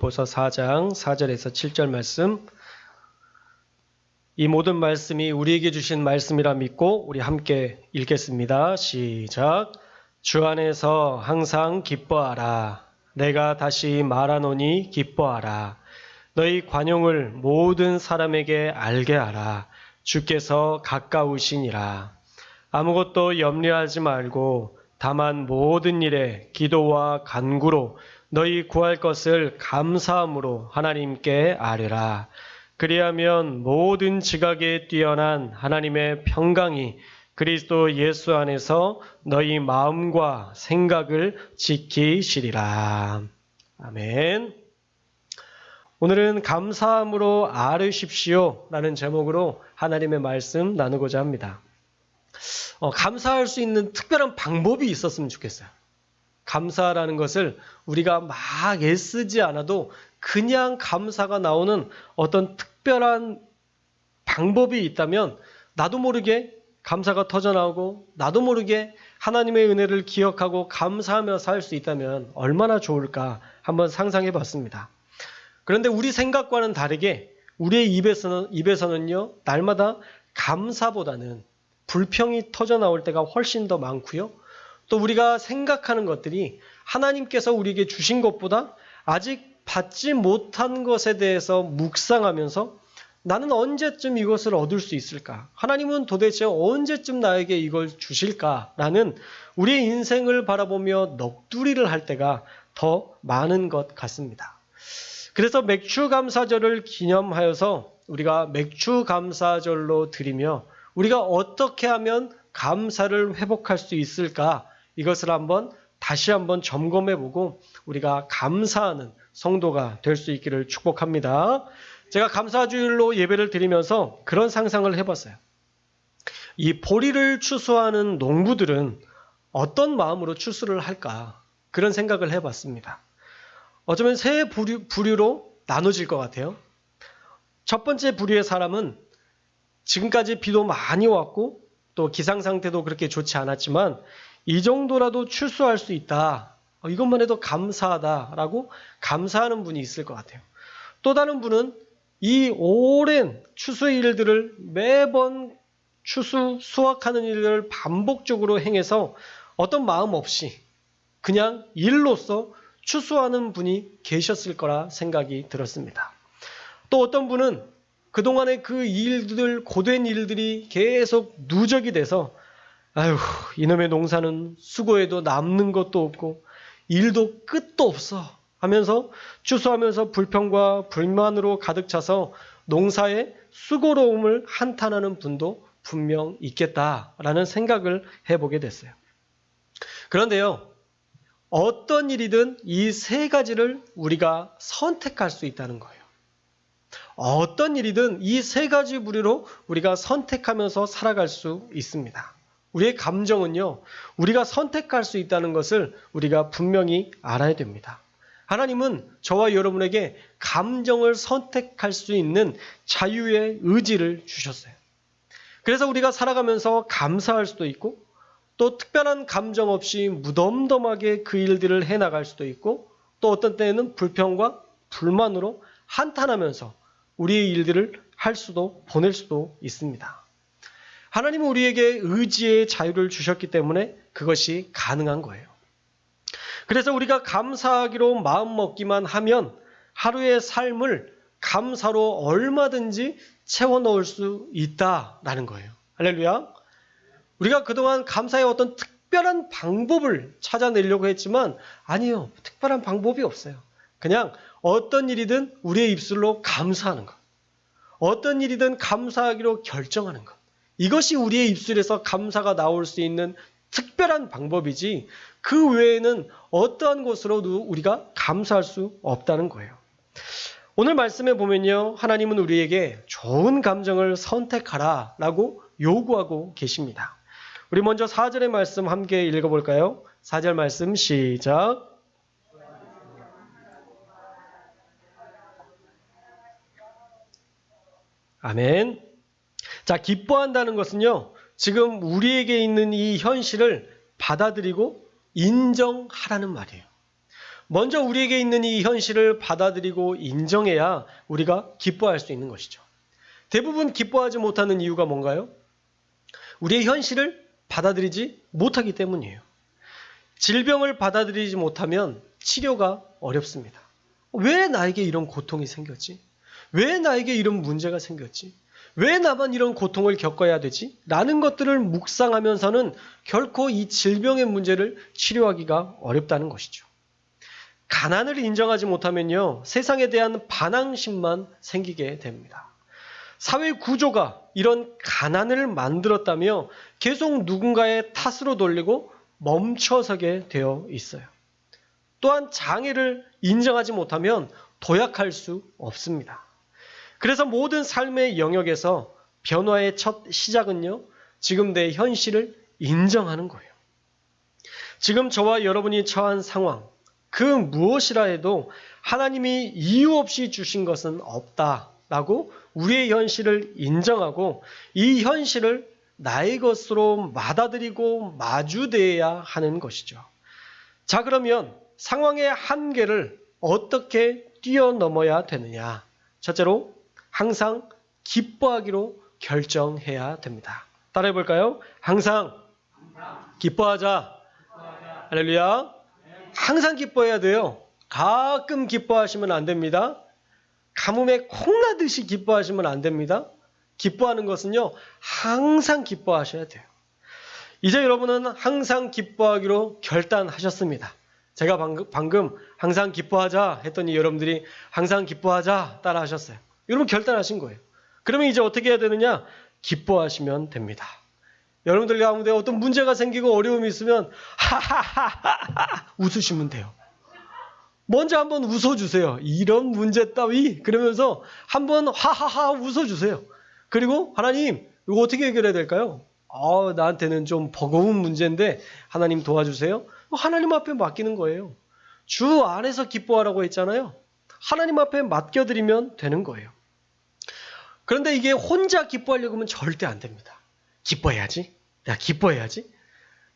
보서 4장 4절에서 7절 말씀, 이 모든 말씀이 우리에게 주신 말씀이라 믿고 우리 함께 읽겠습니다. 시작. 주 안에서 항상 기뻐하라. 내가 다시 말하노니 기뻐하라. 너희 관용을 모든 사람에게 알게 하라. 주께서 가까우시니라. 아무것도 염려하지 말고 다만 모든 일에 기도와 간구로 너희 구할 것을 감사함으로 하나님께 아뢰라. 그리하면 모든 지각에 뛰어난 하나님의 평강이 그리스도 예수 안에서 너희 마음과 생각을 지키시리라. 아멘. 오늘은 감사함으로 아뢰십시오 라는 제목으로 하나님의 말씀 나누고자 합니다. 감사할 수 있는 특별한 방법이 있었으면 좋겠어요. 감사라는 것을 우리가 막 애쓰지 않아도 그냥 감사가 나오는 어떤 특별한 방법이 있다면 나도 모르게 감사가 터져나오고 나도 모르게 하나님의 은혜를 기억하고 감사하며 살 수 있다면 얼마나 좋을까 한번 상상해 봤습니다. 그런데 우리 생각과는 다르게 우리의 입에서는요, 날마다 감사보다는 불평이 터져나올 때가 훨씬 더 많고요. 또 우리가 생각하는 것들이 하나님께서 우리에게 주신 것보다 아직 받지 못한 것에 대해서 묵상하면서 나는 언제쯤 이것을 얻을 수 있을까? 하나님은 도대체 언제쯤 나에게 이걸 주실까라는 우리의 인생을 바라보며 넋두리를 할 때가 더 많은 것 같습니다. 그래서 맥주감사절을 기념하여서 우리가 맥주감사절로 드리며 우리가 어떻게 하면 감사를 회복할 수 있을까? 이것을 다시 한번 점검해보고 우리가 감사하는 성도가 될 수 있기를 축복합니다. 제가 감사주일로 예배를 드리면서 그런 상상을 해봤어요. 이 보리를 추수하는 농부들은 어떤 마음으로 추수를 할까? 그런 생각을 해봤습니다. 어쩌면 세 부류로 나눠질 것 같아요. 첫 번째 부류의 사람은 지금까지 비도 많이 왔고 또 기상 상태도 그렇게 좋지 않았지만 이 정도라도 추수할 수 있다. 이것만 해도 감사하다라고 감사하는 분이 있을 것 같아요. 또 다른 분은 이 오랜 추수의 일들을 매번 수확하는 일을 반복적으로 행해서 어떤 마음 없이 그냥 일로서 추수하는 분이 계셨을 거라 생각이 들었습니다. 또 어떤 분은 그동안의 그 일들, 고된 일들이 계속 누적이 돼서 아휴, 이놈의 농사는 수고해도 남는 것도 없고 일도 끝도 없어 하면서 추수하면서 불평과 불만으로 가득 차서 농사의 수고로움을 한탄하는 분도 분명 있겠다라는 생각을 해보게 됐어요. 그런데요, 어떤 일이든 이 세 가지를 우리가 선택할 수 있다는 거예요. 어떤 일이든 이 세 가지 부류로 우리가 선택하면서 살아갈 수 있습니다. 우리의 감정은요, 우리가 선택할 수 있다는 것을 우리가 분명히 알아야 됩니다. 하나님은 저와 여러분에게 감정을 선택할 수 있는 자유의 의지를 주셨어요. 그래서 우리가 살아가면서 감사할 수도 있고 또 특별한 감정 없이 무덤덤하게 그 일들을 해나갈 수도 있고 또 어떤 때에는 불평과 불만으로 한탄하면서 우리의 일들을 보낼 수도 있습니다. 하나님은 우리에게 의지의 자유를 주셨기 때문에 그것이 가능한 거예요. 그래서 우리가 감사하기로 마음먹기만 하면 하루의 삶을 감사로 얼마든지 채워 넣을 수 있다라는 거예요. 할렐루야. 우리가 그동안 감사의 어떤 특별한 방법을 찾아내려고 했지만 아니요. 특별한 방법이 없어요. 그냥 어떤 일이든 우리의 입술로 감사하는 것. 어떤 일이든 감사하기로 결정하는 것. 이것이 우리의 입술에서 감사가 나올 수 있는 특별한 방법이지 그 외에는 어떠한 것으로도 우리가 감사할 수 없다는 거예요. 오늘 말씀에 보면요. 하나님은 우리에게 좋은 감정을 선택하라 라고 요구하고 계십니다. 우리 먼저 4절의 말씀 함께 읽어볼까요? 4절 말씀 시작. 아멘. 자, 기뻐한다는 것은요, 지금 우리에게 있는 이 현실을 받아들이고 인정하라는 말이에요. 먼저 우리에게 있는 이 현실을 받아들이고 인정해야 우리가 기뻐할 수 있는 것이죠. 대부분 기뻐하지 못하는 이유가 뭔가요? 우리의 현실을 받아들이지 못하기 때문이에요. 질병을 받아들이지 못하면 치료가 어렵습니다. 왜 나에게 이런 고통이 생겼지? 왜 나에게 이런 문제가 생겼지? 왜 나만 이런 고통을 겪어야 되지? 라는 것들을 묵상하면서는 결코 이 질병의 문제를 치료하기가 어렵다는 것이죠. 가난을 인정하지 못하면요, 세상에 대한 반항심만 생기게 됩니다. 사회 구조가 이런 가난을 만들었다며 계속 누군가의 탓으로 돌리고 멈춰서게 되어 있어요. 또한 장애를 인정하지 못하면 도약할 수 없습니다. 그래서 모든 삶의 영역에서 변화의 첫 시작은요, 지금 내 현실을 인정하는 거예요. 지금 저와 여러분이 처한 상황, 그 무엇이라 해도 하나님이 이유 없이 주신 것은 없다라고 우리의 현실을 인정하고 이 현실을 나의 것으로 받아들이고 마주대해야 하는 것이죠. 자, 그러면 상황의 한계를 어떻게 뛰어넘어야 되느냐? 첫째로 항상 기뻐하기로 결정해야 됩니다. 따라해 볼까요? 항상 기뻐하자. 할렐루야. 항상 기뻐해야 돼요. 가끔 기뻐하시면 안 됩니다. 가뭄에 콩나듯이 기뻐하시면 안 됩니다. 기뻐하는 것은요, 항상 기뻐하셔야 돼요. 이제 여러분은 항상 기뻐하기로 결단하셨습니다. 제가 방금 항상 기뻐하자 했더니 여러분들이 항상 기뻐하자 따라 하셨어요. 여러분 결단하신 거예요. 그러면 이제 어떻게 해야 되느냐? 기뻐하시면 됩니다. 여러분들 가운데 어떤 문제가 생기고 어려움이 있으면 하하하하 웃으시면 돼요. 먼저 한번 웃어주세요. 이런 문제 따위 그러면서 한번 하하하 웃어주세요. 그리고 하나님 이거 어떻게 해결해야 될까요? 나한테는 좀 버거운 문제인데 하나님 도와주세요. 하나님 앞에 맡기는 거예요. 주 안에서 기뻐하라고 했잖아요. 하나님 앞에 맡겨드리면 되는 거예요. 그런데 이게 혼자 기뻐하려고 하면 절대 안 됩니다. 기뻐해야지. 내가 기뻐해야지.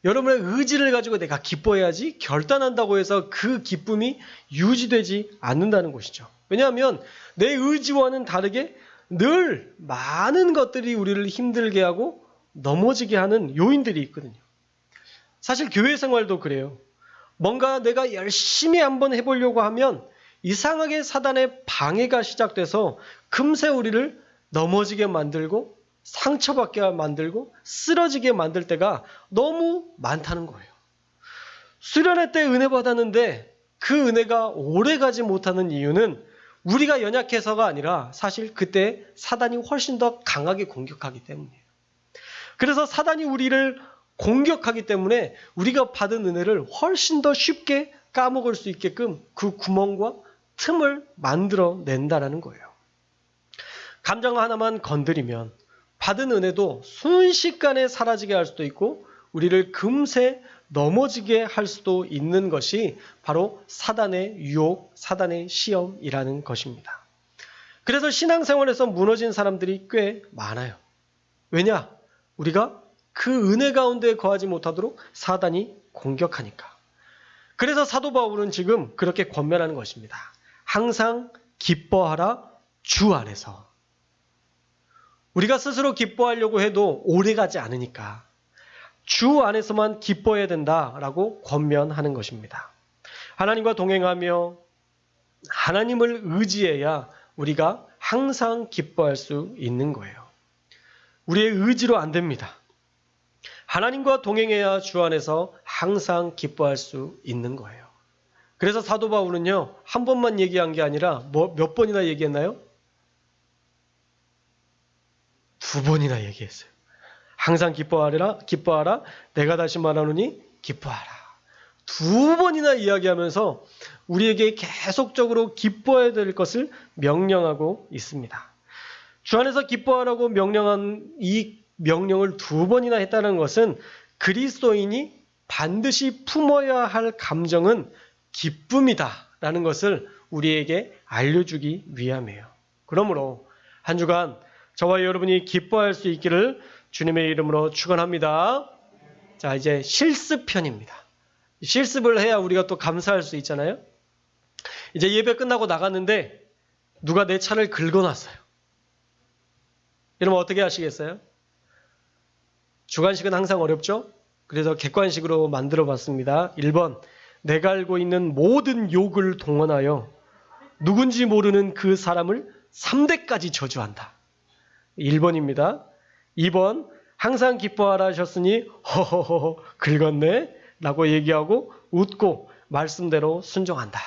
여러분의 의지를 가지고 내가 기뻐해야지 결단한다고 해서 그 기쁨이 유지되지 않는다는 것이죠. 왜냐하면 내 의지와는 다르게 늘 많은 것들이 우리를 힘들게 하고 넘어지게 하는 요인들이 있거든요. 사실 교회 생활도 그래요. 뭔가 내가 열심히 한번 해보려고 하면 이상하게 사단의 방해가 시작돼서 금세 우리를 넘어지게 만들고 상처받게 만들고 쓰러지게 만들 때가 너무 많다는 거예요. 수련회 때 은혜 받았는데 그 은혜가 오래가지 못하는 이유는 우리가 연약해서가 아니라 사실 그때 사단이 훨씬 더 강하게 공격하기 때문이에요. 그래서 사단이 우리를 공격하기 때문에 우리가 받은 은혜를 훨씬 더 쉽게 까먹을 수 있게끔 그 구멍과 틈을 만들어낸다는 거예요. 감정 하나만 건드리면 받은 은혜도 순식간에 사라지게 할 수도 있고 우리를 금세 넘어지게 할 수도 있는 것이 바로 사단의 유혹, 사단의 시험이라는 것입니다. 그래서 신앙생활에서 무너진 사람들이 꽤 많아요. 왜냐? 우리가 그 은혜 가운데 거하지 못하도록 사단이 공격하니까. 그래서 사도 바울은 지금 그렇게 권면하는 것입니다. 항상 기뻐하라 주 안에서. 우리가 스스로 기뻐하려고 해도 오래가지 않으니까 주 안에서만 기뻐해야 된다라고 권면하는 것입니다. 하나님과 동행하며 하나님을 의지해야 우리가 항상 기뻐할 수 있는 거예요. 우리의 의지로 안 됩니다. 하나님과 동행해야 주 안에서 항상 기뻐할 수 있는 거예요. 그래서 사도 바울은요, 한 번만 얘기한 게 아니라 몇 번이나 얘기했나요? 2번이나 얘기했어요. 항상 기뻐하라. 내가 다시 말하노니 기뻐하라. 2번이나 이야기하면서 우리에게 계속적으로 기뻐해야 될 것을 명령하고 있습니다. 주 안에서 기뻐하라고 명령한 이 명령을 2번이나 했다는 것은 그리스도인이 반드시 품어야 할 감정은 기쁨이다라는 것을 우리에게 알려주기 위함이에요. 그러므로 한 주간 저와 여러분이 기뻐할 수 있기를 주님의 이름으로 축원합니다. 자, 이제 실습편입니다. 실습을 해야 우리가 또 감사할 수 있잖아요. 이제 예배 끝나고 나갔는데 누가 내 차를 긁어놨어요. 여러분 어떻게 하시겠어요? 주관식은 항상 어렵죠? 그래서 객관식으로 만들어 봤습니다. 1번, 내가 알고 있는 모든 욕을 동원하여 누군지 모르는 그 사람을 3대까지 저주한다. 1번입니다. 2번, 항상 기뻐하라 하셨으니 허허허 긁었네 라고 얘기하고 웃고 말씀대로 순종한다.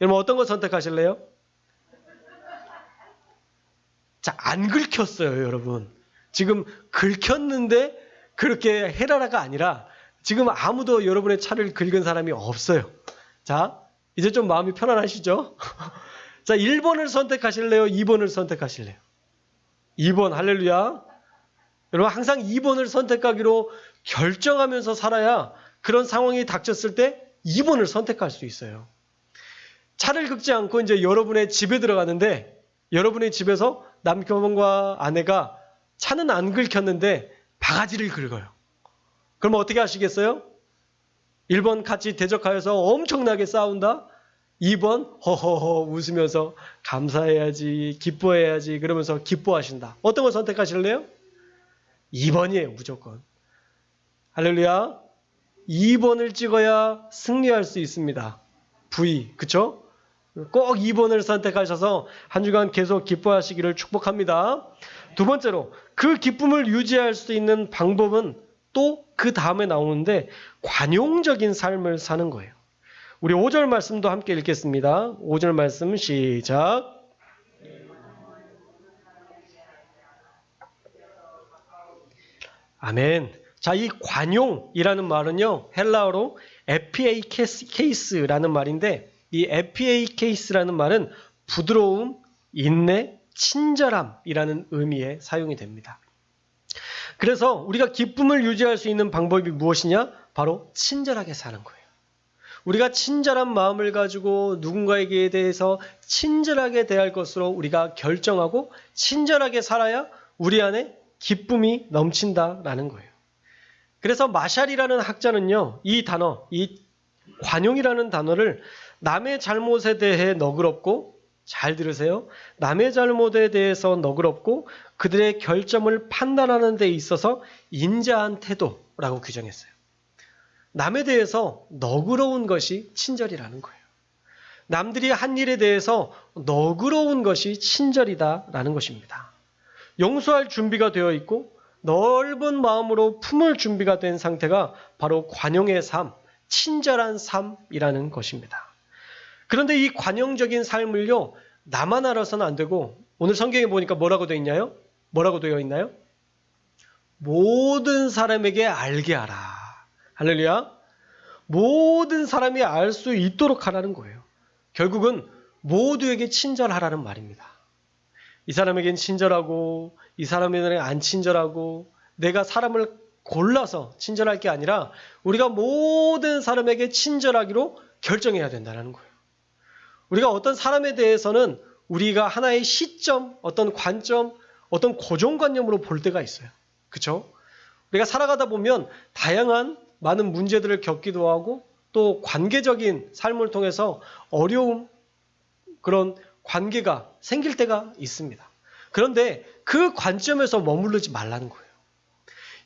여러분 어떤 거 선택하실래요? 자, 안 긁혔어요, 여러분. 지금 긁혔는데 그렇게 헤라라가 아니라 지금 아무도 여러분의 차를 긁은 사람이 없어요. 자, 이제 좀 마음이 편안하시죠? 자, 1번을 선택하실래요? 2번을 선택하실래요? 2번, 할렐루야. 여러분 항상 2번을 선택하기로 결정하면서 살아야 그런 상황이 닥쳤을 때 2번을 선택할 수 있어요. 차를 긁지 않고 이제 여러분의 집에 들어가는데 여러분의 집에서 남편과 아내가 차는 안 긁혔는데 바가지를 긁어요. 그럼 어떻게 하시겠어요? 1번 같이 대적하여서 엄청나게 싸운다. 2번 허허허 웃으면서 감사해야지 기뻐해야지 그러면서 기뻐하신다. 어떤 걸 선택하실래요? 2번이에요. 무조건. 할렐루야. 2번을 찍어야 승리할 수 있습니다. V. 그쵸? 꼭 2번을 선택하셔서 한 주간 계속 기뻐하시기를 축복합니다. 두 번째로 그 기쁨을 유지할 수 있는 방법은 또 그 다음에 나오는데 관용적인 삶을 사는 거예요. 우리 5절 말씀도 함께 읽겠습니다. 5절 말씀 시작. 아멘. 자, 이 관용이라는 말은요, 헬라어로 에피에이케이스라는 말인데, 이 에피에이케이스라는 말은 부드러움, 인내, 친절함이라는 의미에 사용이 됩니다. 그래서 우리가 기쁨을 유지할 수 있는 방법이 무엇이냐? 바로 친절하게 사는 거예요. 우리가 친절한 마음을 가지고 누군가에게 대해서 친절하게 대할 것으로 우리가 결정하고 친절하게 살아야 우리 안에 기쁨이 넘친다라는 거예요. 그래서 마샬이라는 학자는요, 이 단어, 이 관용이라는 단어를 남의 잘못에 대해 너그럽고, 잘 들으세요. 남의 잘못에 대해서 너그럽고 그들의 결점을 판단하는 데 있어서 인자한 태도라고 규정했어요. 남에 대해서 너그러운 것이 친절이라는 거예요. 남들이 한 일에 대해서 너그러운 것이 친절이다라는 것입니다. 용서할 준비가 되어 있고 넓은 마음으로 품을 준비가 된 상태가 바로 관용의 삶, 친절한 삶이라는 것입니다. 그런데 이 관용적인 삶을요, 나만 알아서는 안 되고 오늘 성경에 보니까 뭐라고 되어 있나요? 뭐라고 되어 있나요? 모든 사람에게 알게 하라. 할렐루야. 모든 사람이 알 수 있도록 하라는 거예요. 결국은 모두에게 친절하라는 말입니다. 이 사람에겐 친절하고 이 사람에게는 안 친절하고 내가 사람을 골라서 친절할 게 아니라 우리가 모든 사람에게 친절하기로 결정해야 된다는 거예요. 우리가 어떤 사람에 대해서는 우리가 하나의 시점, 어떤 관점, 어떤 고정관념으로 볼 때가 있어요. 그렇죠? 우리가 살아가다 보면 다양한 많은 문제들을 겪기도 하고 또 관계적인 삶을 통해서 어려움, 그런 관계가 생길 때가 있습니다. 그런데 그 관점에서 머무르지 말라는 거예요.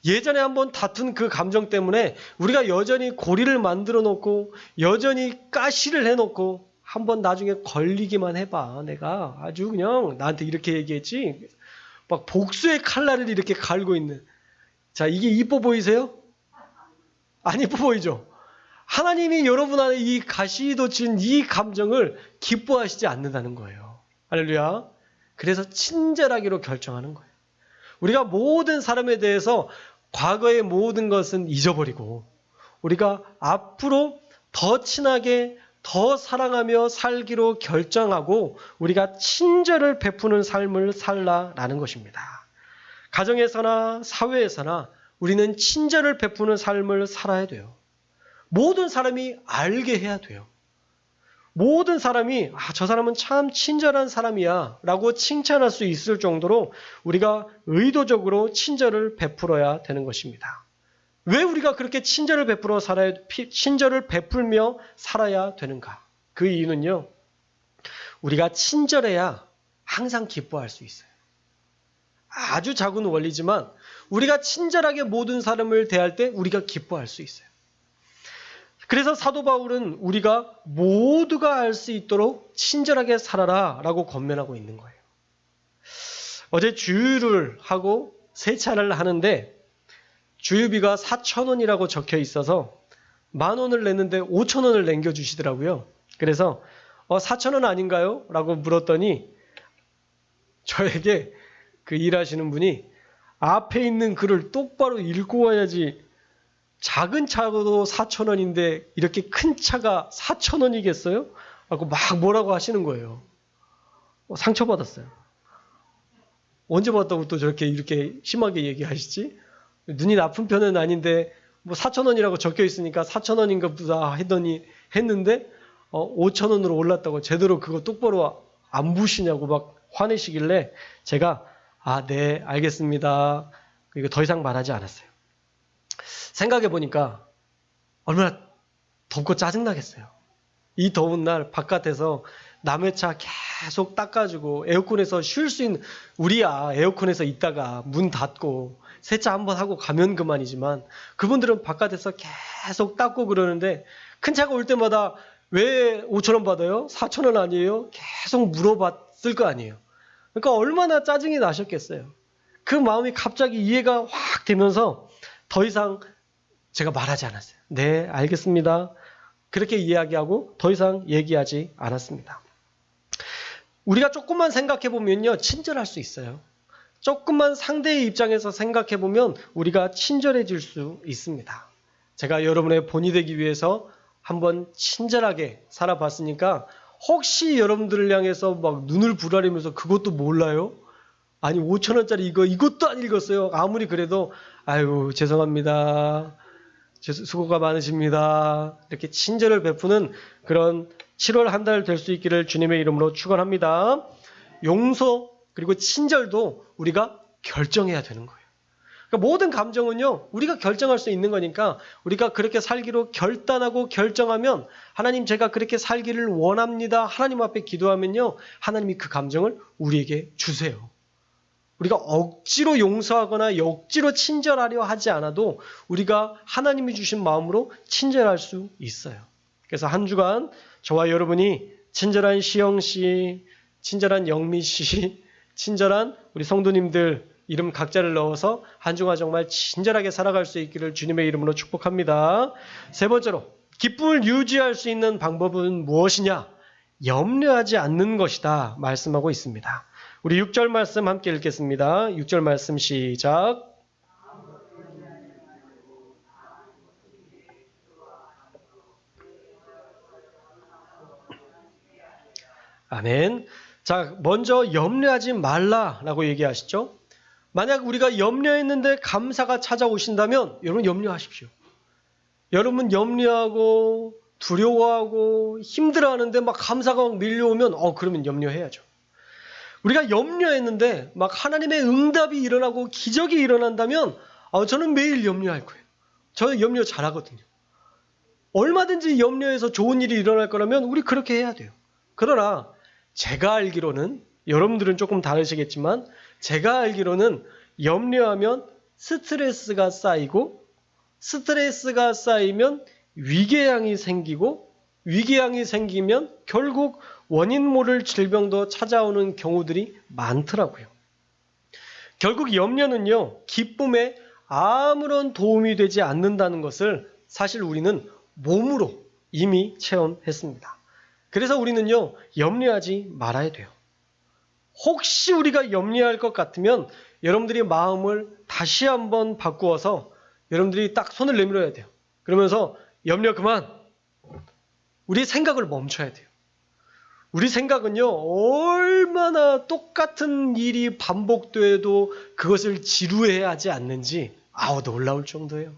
예전에 한번 다툰 그 감정 때문에 우리가 여전히 고리를 만들어 놓고 여전히 가시를 해놓고 한번 나중에 걸리기만 해봐. 내가 아주 그냥 나한테 이렇게 얘기했지. 막 복수의 칼날을 이렇게 갈고 있는. 자, 이게 이뻐 보이세요? 안 이뻐 보이죠? 하나님이 여러분 안에 이 가시돋친 이 감정을 기뻐하시지 않는다는 거예요. 할렐루야. 그래서 친절하기로 결정하는 거예요. 우리가 모든 사람에 대해서 과거의 모든 것은 잊어버리고 우리가 앞으로 더 친하게 더 사랑하며 살기로 결정하고 우리가 친절을 베푸는 삶을 살라라는 것입니다. 가정에서나 사회에서나 우리는 친절을 베푸는 삶을 살아야 돼요. 모든 사람이 알게 해야 돼요. 모든 사람이 저 사람은 참 친절한 사람이야 라고 칭찬할 수 있을 정도로 우리가 의도적으로 친절을 베풀어야 되는 것입니다. 왜 우리가 그렇게 친절을 베풀며 살아야 되는가? 그 이유는요, 우리가 친절해야 항상 기뻐할 수 있어요. 아주 작은 원리지만 우리가 친절하게 모든 사람을 대할 때 우리가 기뻐할 수 있어요. 그래서 사도 바울은 우리가 모두가 알 수 있도록 친절하게 살아라 라고 권면하고 있는 거예요. 어제 주유를 하고 세차를 하는데 주유비가 4,000원이라고 적혀 있어서 10,000원을 냈는데 5,000원을 남겨주시더라고요. 그래서 4,000원 아닌가요? 라고 물었더니 저에게 그 일하시는 분이 앞에 있는 글을 똑바로 읽고 와야지 작은 차도 4,000원인데 이렇게 큰 차가 4,000원이겠어요? 라고 막 뭐라고 하시는 거예요. 상처받았어요. 언제 봤다고 또 저렇게 이렇게 심하게 얘기하시지? 눈이 나쁜 편은 아닌데 뭐 4,000원이라고 적혀 있으니까 4,000원인가 보다 했는데 5,000원으로 올랐다고 제대로 그거 똑바로 안 보시냐고 막 화내시길래 제가 네, 알겠습니다. 이거 더 이상 말하지 않았어요. 생각해 보니까 얼마나 덥고 짜증나겠어요. 이 더운 날 바깥에서 남의 차 계속 닦아주고 에어컨에서 쉴 수 있는, 우리야 에어컨에서 있다가 문 닫고 세차 한번 하고 가면 그만이지만 그분들은 바깥에서 계속 닦고 그러는데 큰 차가 올 때마다 왜 5,000원 받아요? 4,000원 아니에요? 계속 물어봤을 거 아니에요. 그러니까 얼마나 짜증이 나셨겠어요. 그 마음이 갑자기 이해가 확 되면서 더 이상 제가 말하지 않았어요. 네, 알겠습니다. 그렇게 이야기하고 더 이상 얘기하지 않았습니다. 우리가 조금만 생각해 보면요, 친절할 수 있어요. 조금만 상대의 입장에서 생각해 보면 우리가 친절해질 수 있습니다. 제가 여러분의 본이 되기 위해서 한번 친절하게 살아봤으니까 혹시 여러분들을 향해서 막 눈을 부라리면서 그것도 몰라요? 아니 5,000원짜리 이것도 안 읽었어요. 아무리 그래도 아유 죄송합니다. 수고가 많으십니다. 이렇게 친절을 베푸는 그런 7월 한 달 될 수 있기를 주님의 이름으로 축원합니다. 용서 그리고 친절도 우리가 결정해야 되는 거예요. 그러니까 모든 감정은요, 우리가 결정할 수 있는 거니까 우리가 그렇게 살기로 결단하고 결정하면 하나님 제가 그렇게 살기를 원합니다. 하나님 앞에 기도하면요, 하나님이 그 감정을 우리에게 주세요. 우리가 억지로 용서하거나 억지로 친절하려 하지 않아도 우리가 하나님이 주신 마음으로 친절할 수 있어요. 그래서 한 주간 저와 여러분이 친절한 시영 씨, 친절한 영미 씨, 친절한 우리 성도님들 이름 각자를 넣어서 한 주간 정말 친절하게 살아갈 수 있기를 주님의 이름으로 축복합니다. 세 번째로 기쁨을 유지할 수 있는 방법은 무엇이냐? 염려하지 않는 것이다 말씀하고 있습니다. 우리 6절 말씀 함께 읽겠습니다. 6절 말씀 시작. 아멘. 자, 먼저 염려하지 말라라고 얘기하시죠. 만약 우리가 염려했는데 감사가 찾아오신다면 여러분 염려하십시오. 여러분 염려하고 두려워하고 힘들어하는데 막 감사가 막 밀려오면 그러면 염려해야죠. 우리가 염려했는데 막 하나님의 응답이 일어나고 기적이 일어난다면 저는 매일 염려할 거예요. 저는 염려 잘하거든요. 얼마든지 염려해서 좋은 일이 일어날 거라면 우리 그렇게 해야 돼요. 그러나 제가 알기로는 여러분들은 조금 다르시겠지만 제가 알기로는 염려하면 스트레스가 쌓이고 스트레스가 쌓이면 위궤양이 생기고 위궤양이 생기면 결국 원인 모를 질병도 찾아오는 경우들이 많더라고요. 결국 염려는요, 기쁨에 아무런 도움이 되지 않는다는 것을 사실 우리는 몸으로 이미 체험했습니다. 그래서 우리는요, 염려하지 말아야 돼요. 혹시 우리가 염려할 것 같으면 여러분들이 마음을 다시 한번 바꾸어서 여러분들이 딱 손을 내밀어야 돼요. 그러면서 염려 그만. 우리 생각을 멈춰야 돼요. 우리 생각은요, 얼마나 똑같은 일이 반복돼도 그것을 지루해하지 않는지 놀라울 정도예요.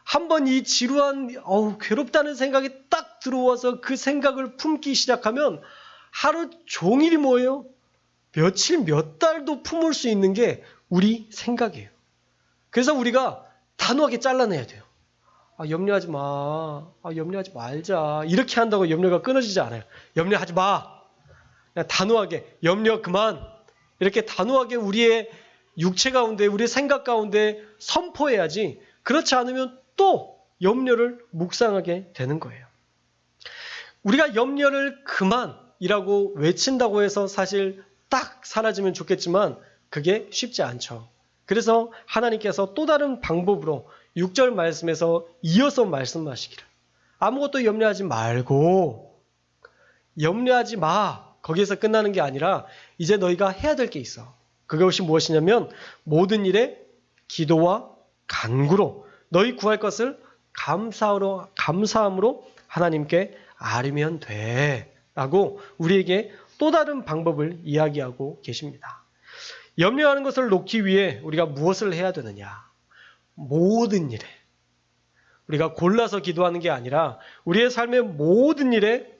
한번 이 지루한 괴롭다는 생각이 딱 들어와서 그 생각을 품기 시작하면 하루 종일이 뭐예요? 며칠 몇 달도 품을 수 있는 게 우리 생각이에요. 그래서 우리가 단호하게 잘라내야 돼요. 염려하지 마. 염려하지 말자. 이렇게 한다고 염려가 끊어지지 않아요. 염려하지 마. 그냥 단호하게 염려 그만 이렇게 단호하게 우리의 육체 가운데 우리의 생각 가운데 선포해야지 그렇지 않으면 또 염려를 묵상하게 되는 거예요. 우리가 염려를 그만이라고 외친다고 해서 사실 딱 사라지면 좋겠지만 그게 쉽지 않죠. 그래서 하나님께서 또 다른 방법으로 6절 말씀에서 이어서 말씀하시기를 아무것도 염려하지 말고 염려하지 마. 거기에서 끝나는 게 아니라 이제 너희가 해야 될 게 있어. 그것이 무엇이냐면 모든 일에 기도와 간구로 너희 구할 것을 감사함으로 하나님께 아뢰면 돼. 라고 우리에게 또 다른 방법을 이야기하고 계십니다. 염려하는 것을 놓기 위해 우리가 무엇을 해야 되느냐? 모든 일에 우리가 골라서 기도하는 게 아니라 우리의 삶의 모든 일에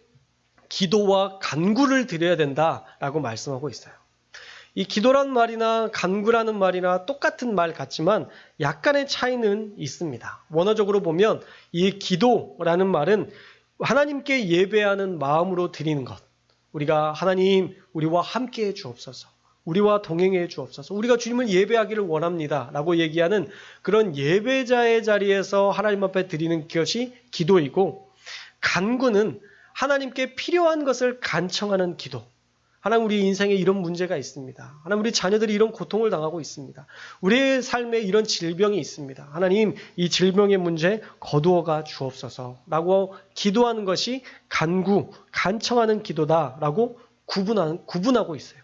기도와 간구를 드려야 된다라고 말씀하고 있어요. 이 기도란 말이나 간구라는 말이나 똑같은 말 같지만 약간의 차이는 있습니다. 원어적으로 보면 이 기도라는 말은 하나님께 예배하는 마음으로 드리는 것. 우리가 하나님 우리와 함께해 주옵소서. 우리와 동행해 주옵소서. 우리가 주님을 예배하기를 원합니다. 라고 얘기하는 그런 예배자의 자리에서 하나님 앞에 드리는 것이 기도이고 간구는 하나님께 필요한 것을 간청하는 기도. 하나님 우리 인생에 이런 문제가 있습니다. 하나님 우리 자녀들이 이런 고통을 당하고 있습니다. 우리의 삶에 이런 질병이 있습니다. 하나님 이 질병의 문제 거두어가 주옵소서 라고 기도하는 것이 간구, 간청하는 기도다라고 구분하고 있어요.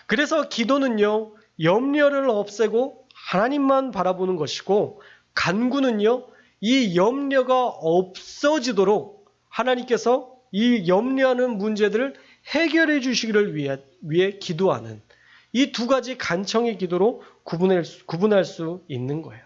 그래서 기도는요, 염려를 없애고 하나님만 바라보는 것이고 간구는요, 이 염려가 없어지도록 하나님께서 이 염려하는 문제들을 해결해 주시기를 위해 기도하는 이 두 가지 간청의 기도로 구분할 수 있는 거예요.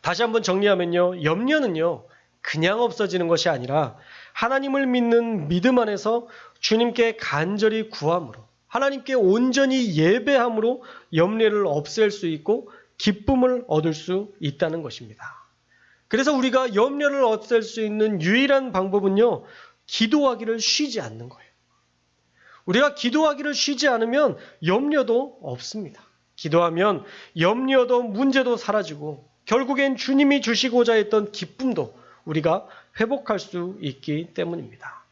다시 한번 정리하면요. 염려는요. 그냥 없어지는 것이 아니라 하나님을 믿는 믿음 안에서 주님께 간절히 구함으로 하나님께 온전히 예배함으로 염려를 없앨 수 있고 기쁨을 얻을 수 있다는 것입니다. 그래서 우리가 염려를 없앨 수 있는 유일한 방법은요. 기도하기를 쉬지 않는 거예요. 우리가 기도하기를 쉬지 않으면 염려도 없습니다. 기도하면 염려도 문제도 사라지고 결국엔 주님이 주시고자 했던 기쁨도 우리가 회복할 수 있기 때문입니다.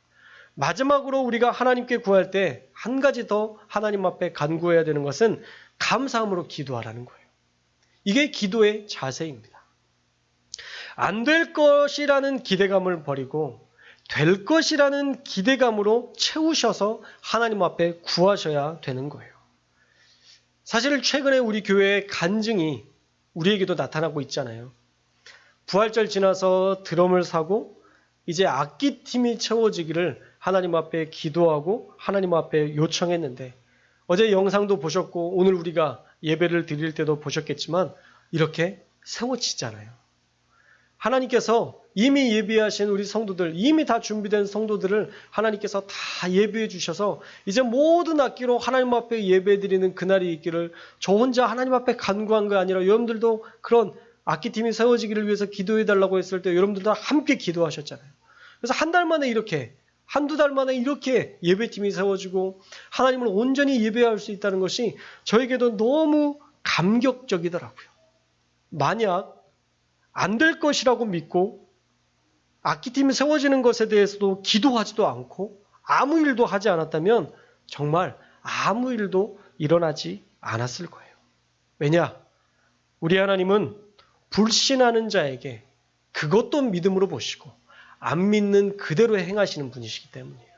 마지막으로 우리가 하나님께 구할 때 한 가지 더 하나님 앞에 간구해야 되는 것은 감사함으로 기도하라는 거예요. 이게 기도의 자세입니다. 안 될 것이라는 기대감을 버리고 될 것이라는 기대감으로 채우셔서 하나님 앞에 구하셔야 되는 거예요. 사실 최근에 우리 교회의 간증이 우리에게도 나타나고 있잖아요. 부활절 지나서 드럼을 사고 이제 악기팀이 채워지기를 하나님 앞에 기도하고 하나님 앞에 요청했는데 어제 영상도 보셨고 오늘 우리가 예배를 드릴 때도 보셨겠지만 이렇게 세워지잖아요. 하나님께서 이미 예비하신 우리 성도들, 이미 다 준비된 성도들을 하나님께서 다 예배해 주셔서 이제 모든 악기로 하나님 앞에 예배 드리는 그날이 있기를 저 혼자 하나님 앞에 간구한 거 아니라 여러분들도 그런 악기팀이 세워지기를 위해서 기도해 달라고 했을 때 여러분들도 함께 기도하셨잖아요. 그래서 한 달 만에 이렇게 한두 달 만에 이렇게 예배팀이 세워지고 하나님을 온전히 예배할 수 있다는 것이 저에게도 너무 감격적이더라고요. 만약 안 될 것이라고 믿고 악기팀이 세워지는 것에 대해서도 기도하지도 않고 아무 일도 하지 않았다면 정말 아무 일도 일어나지 않았을 거예요. 왜냐? 우리 하나님은 불신하는 자에게 그것도 믿음으로 보시고 안 믿는 그대로 행하시는 분이시기 때문이에요.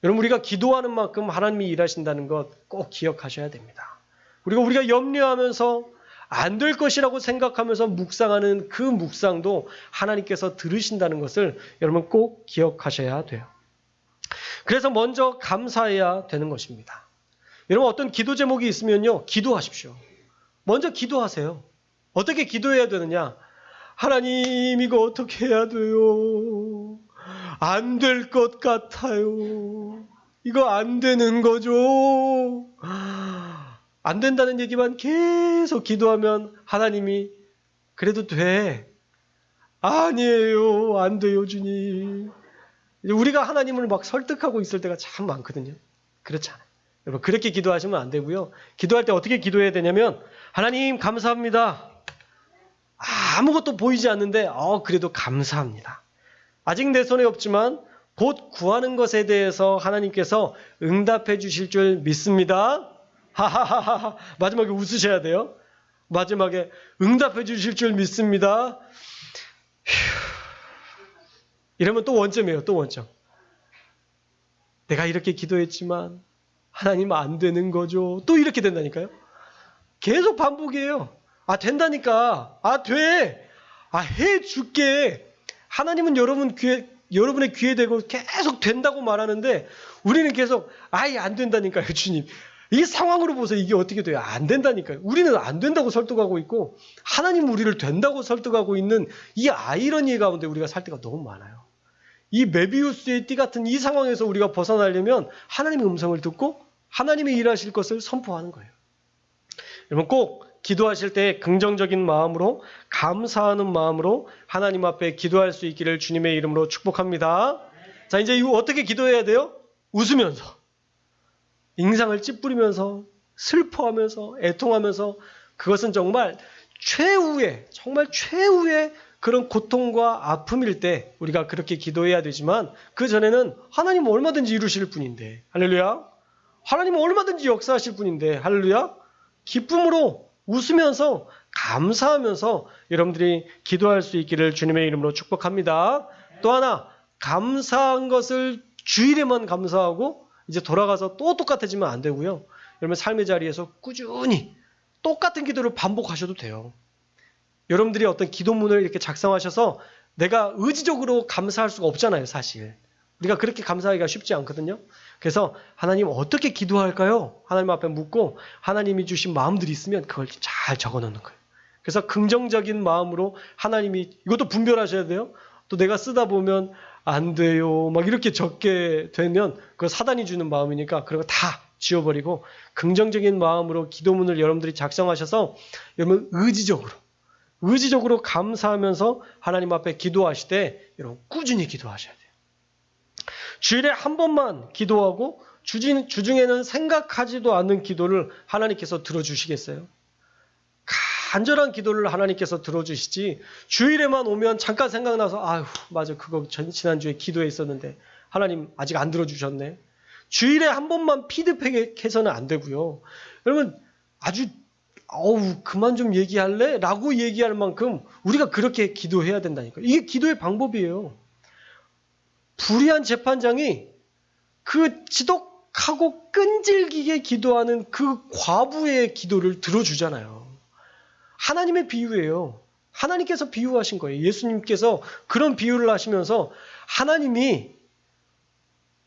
여러분 우리가 기도하는 만큼 하나님이 일하신다는 것 꼭 기억하셔야 됩니다. 우리가 염려하면서 안 될 것이라고 생각하면서 묵상하는 그 묵상도 하나님께서 들으신다는 것을 여러분 꼭 기억하셔야 돼요. 그래서 먼저 감사해야 되는 것입니다. 여러분 어떤 기도 제목이 있으면요. 기도하십시오. 먼저 기도하세요. 어떻게 기도해야 되느냐? 하나님 이거 어떻게 해야 돼요? 안 될 것 같아요. 이거 안 되는 거죠. 안 된다는 얘기만 계속 기도하면 하나님이 그래도 돼. 아니에요. 안 돼요 주님. 우리가 하나님을 막 설득하고 있을 때가 참 많거든요. 그렇지 않아요. 여러분 그렇게 기도하시면 안 되고요. 기도할 때 어떻게 기도해야 되냐면 하나님 감사합니다. 아무것도 보이지 않는데 그래도 감사합니다. 아직 내 손에 없지만 곧 구하는 것에 대해서 하나님께서 응답해 주실 줄 믿습니다. 하하하하. 마지막에 웃으셔야 돼요. 마지막에 응답해 주실 줄 믿습니다. 이러면 또 원점이에요. 또 원점. 내가 이렇게 기도했지만 하나님 안 되는 거죠. 또 이렇게 된다니까요. 계속 반복이에요. 된다니까. 돼. 해줄게. 하나님은 여러분의 귀에 대고 계속 된다고 말하는데 우리는 계속 안 된다니까요. 주님. 이 상황으로 보세요. 이게 어떻게 돼요? 안 된다니까요. 우리는 안 된다고 설득하고 있고 하나님은 우리를 된다고 설득하고 있는 이 아이러니 가운데 우리가 살 때가 너무 많아요. 이 메비우스의 띠 같은 이 상황에서 우리가 벗어나려면 하나님의 음성을 듣고 하나님이 일하실 것을 선포하는 거예요. 여러분 꼭 기도하실 때 긍정적인 마음으로 감사하는 마음으로 하나님 앞에 기도할 수 있기를 주님의 이름으로 축복합니다. 자, 이제 이거 어떻게 기도해야 돼요? 웃으면서, 인상을 찌푸리면서, 슬퍼하면서, 애통하면서. 그것은 정말 최후의 그런 고통과 아픔일 때 우리가 그렇게 기도해야 되지만 그 전에는 하나님은 얼마든지 이루실 분인데, 할렐루야. 하나님은 얼마든지 역사하실 분인데, 할렐루야. 기쁨으로 웃으면서 감사하면서 여러분들이 기도할 수 있기를 주님의 이름으로 축복합니다. 또 하나, 감사한 것을 주일에만 감사하고 이제 돌아가서 또 똑같아지면 안 되고요. 여러분 삶의 자리에서 꾸준히 똑같은 기도를 반복하셔도 돼요. 여러분들이 어떤 기도문을 이렇게 작성하셔서 내가 의지적으로 감사할 수가 없잖아요, 사실. 우리가 그렇게 감사하기가 쉽지 않거든요. 그래서 하나님 어떻게 기도할까요? 하나님 앞에 묻고 하나님이 주신 마음들이 있으면 그걸 잘 적어놓는 거예요. 그래서 긍정적인 마음으로 하나님이, 이것도 분별하셔야 돼요. 또 내가 쓰다 보면 안 돼요. 막 이렇게 적게 되면 그거 사단이 주는 마음이니까 그런 거 다 지워버리고 긍정적인 마음으로 기도문을 여러분들이 작성하셔서 여러분 의지적으로 감사하면서 하나님 앞에 기도하실 때 여러분 꾸준히 기도하셔야 돼요. 주일에 한 번만 기도하고 주중에는 생각하지도 않는 기도를 하나님께서 들어주시겠어요? 간절한 기도를 하나님께서 들어주시지 주일에만 오면 잠깐 생각나서 맞아 그거 지난주에 기도했었는데 하나님 아직 안 들어주셨네. 주일에 한 번만 피드백해서는 안 되고요. 여러분 아주 그만 좀 얘기할래? 라고 얘기할 만큼 우리가 그렇게 기도해야 된다니까요. 이게 기도의 방법이에요. 불의한 재판장이 그 지독하고 끈질기게 기도하는 그 과부의 기도를 들어주잖아요. 하나님의 비유예요. 하나님께서 비유하신 거예요. 예수님께서 그런 비유를 하시면서 하나님이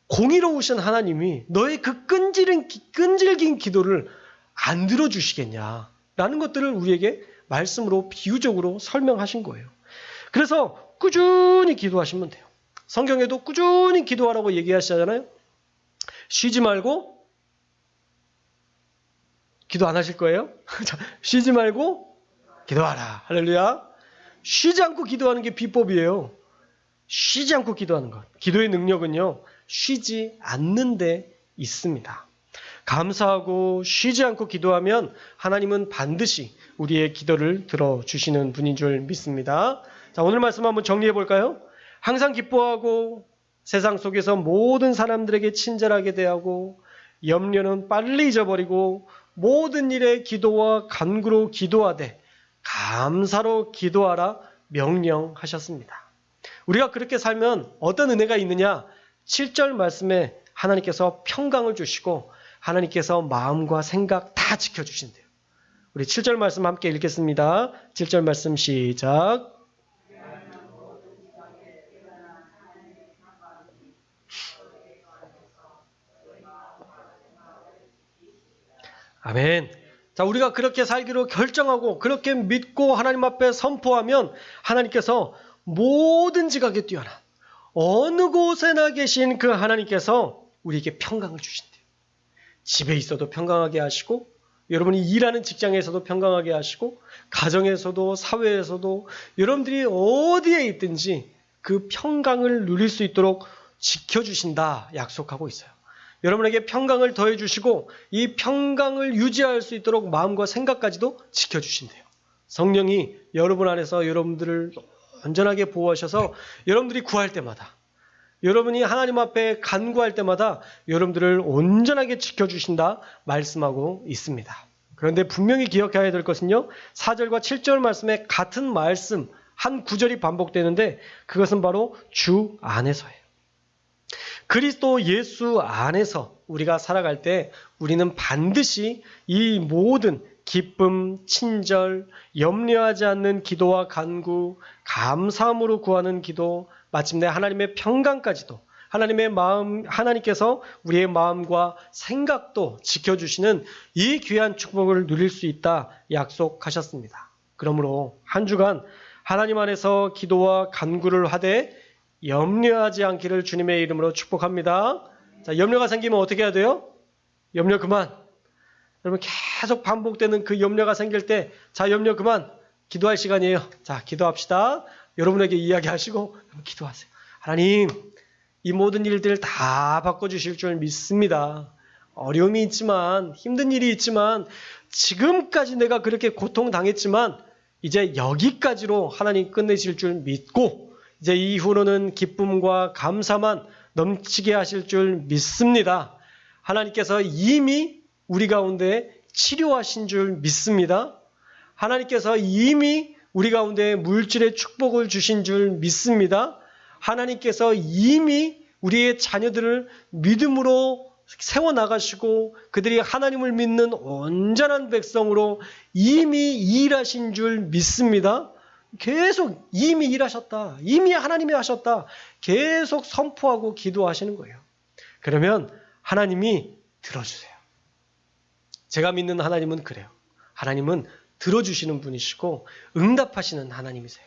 공의로우신 하나님이 너의 그 끈질긴 기도를 안 들어주시겠냐라는 것들을 우리에게 말씀으로 비유적으로 설명하신 거예요. 그래서 꾸준히 기도하시면 돼요. 성경에도 꾸준히 기도하라고 얘기하시잖아요. 쉬지 말고 기도 안 하실 거예요? 쉬지 말고 기도하라. 할렐루야. 쉬지 않고 기도하는 게 비법이에요. 쉬지 않고 기도하는 것. 기도의 능력은요. 쉬지 않는 데 있습니다. 감사하고 쉬지 않고 기도하면 하나님은 반드시 우리의 기도를 들어주시는 분인 줄 믿습니다. 자, 오늘 말씀 한번 정리해 볼까요? 항상 기뻐하고 세상 속에서 모든 사람들에게 친절하게 대하고 염려는 빨리 잊어버리고 모든 일에 기도와 간구로 기도하되 감사로 기도하라 명령하셨습니다. 우리가 그렇게 살면 어떤 은혜가 있느냐? 7절 말씀에 하나님께서 평강을 주시고 하나님께서 마음과 생각 다 지켜주신대요. 우리 7절 말씀 함께 읽겠습니다. 7절 말씀 시작. 아멘. 자, 우리가 그렇게 살기로 결정하고 그렇게 믿고 하나님 앞에 선포하면 하나님께서 모든 지각에 뛰어난 어느 곳에나 계신 그 하나님께서 우리에게 평강을 주신대요. 집에 있어도 평강하게 하시고 여러분이 일하는 직장에서도 평강하게 하시고 가정에서도 사회에서도 여러분들이 어디에 있든지 그 평강을 누릴 수 있도록 지켜주신다 약속하고 있어요. 여러분에게 평강을 더해주시고 이 평강을 유지할 수 있도록 마음과 생각까지도 지켜주신대요. 성령이 여러분 안에서 여러분들을 온전하게 보호하셔서 여러분들이 구할 때마다, 여러분이 하나님 앞에 간구할 때마다 여러분들을 온전하게 지켜주신다 말씀하고 있습니다. 그런데 분명히 기억해야 될 것은요, 4절과 7절 말씀에 같은 말씀 한 구절이 반복되는데 그것은 바로 주 안에서예요. 그리스도 예수 안에서 우리가 살아갈 때 우리는 반드시 이 모든 기쁨, 친절, 염려하지 않는 기도와 간구, 감사함으로 구하는 기도, 마침내 하나님의 평강까지도 하나님의 마음, 하나님께서 우리의 마음과 생각도 지켜주시는 이 귀한 축복을 누릴 수 있다 약속하셨습니다. 그러므로 한 주간 하나님 안에서 기도와 간구를 하되 염려하지 않기를 주님의 이름으로 축복합니다. 자, 염려가 생기면 어떻게 해야 돼요? 염려 그만. 여러분 계속 반복되는 그 염려가 생길 때, 자, 염려 그만. 기도할 시간이에요. 자, 기도합시다. 여러분에게 이야기하시고 기도하세요. 하나님, 이 모든 일들 다 바꿔주실 줄 믿습니다. 어려움이 있지만, 힘든 일이 있지만, 지금까지 내가 그렇게 고통당했지만 이제 여기까지로 하나님 끝내실 줄 믿고 이제 이후로는 기쁨과 감사만 넘치게 하실 줄 믿습니다. 하나님께서 이미 우리 가운데 치료하신 줄 믿습니다. 하나님께서 이미 우리 가운데 물질의 축복을 주신 줄 믿습니다. 하나님께서 이미 우리의 자녀들을 믿음으로 세워나가시고 그들이 하나님을 믿는 온전한 백성으로 이미 일하신 줄 믿습니다. 계속 이미 일하셨다. 이미 하나님이 하셨다. 계속 선포하고 기도하시는 거예요. 그러면 하나님이 들어주세요. 제가 믿는 하나님은 그래요. 하나님은 들어주시는 분이시고 응답하시는 하나님이세요.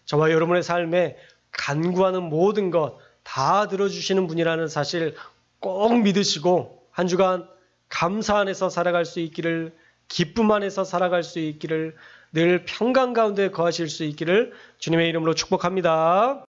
저와 여러분의 삶에 간구하는 모든 것 다 들어주시는 분이라는 사실 꼭 믿으시고 한 주간 감사 안에서 살아갈 수 있기를, 기쁨 안에서 살아갈 수 있기를, 늘 평강 가운데 거하실 수 있기를 주님의 이름으로 축복합니다.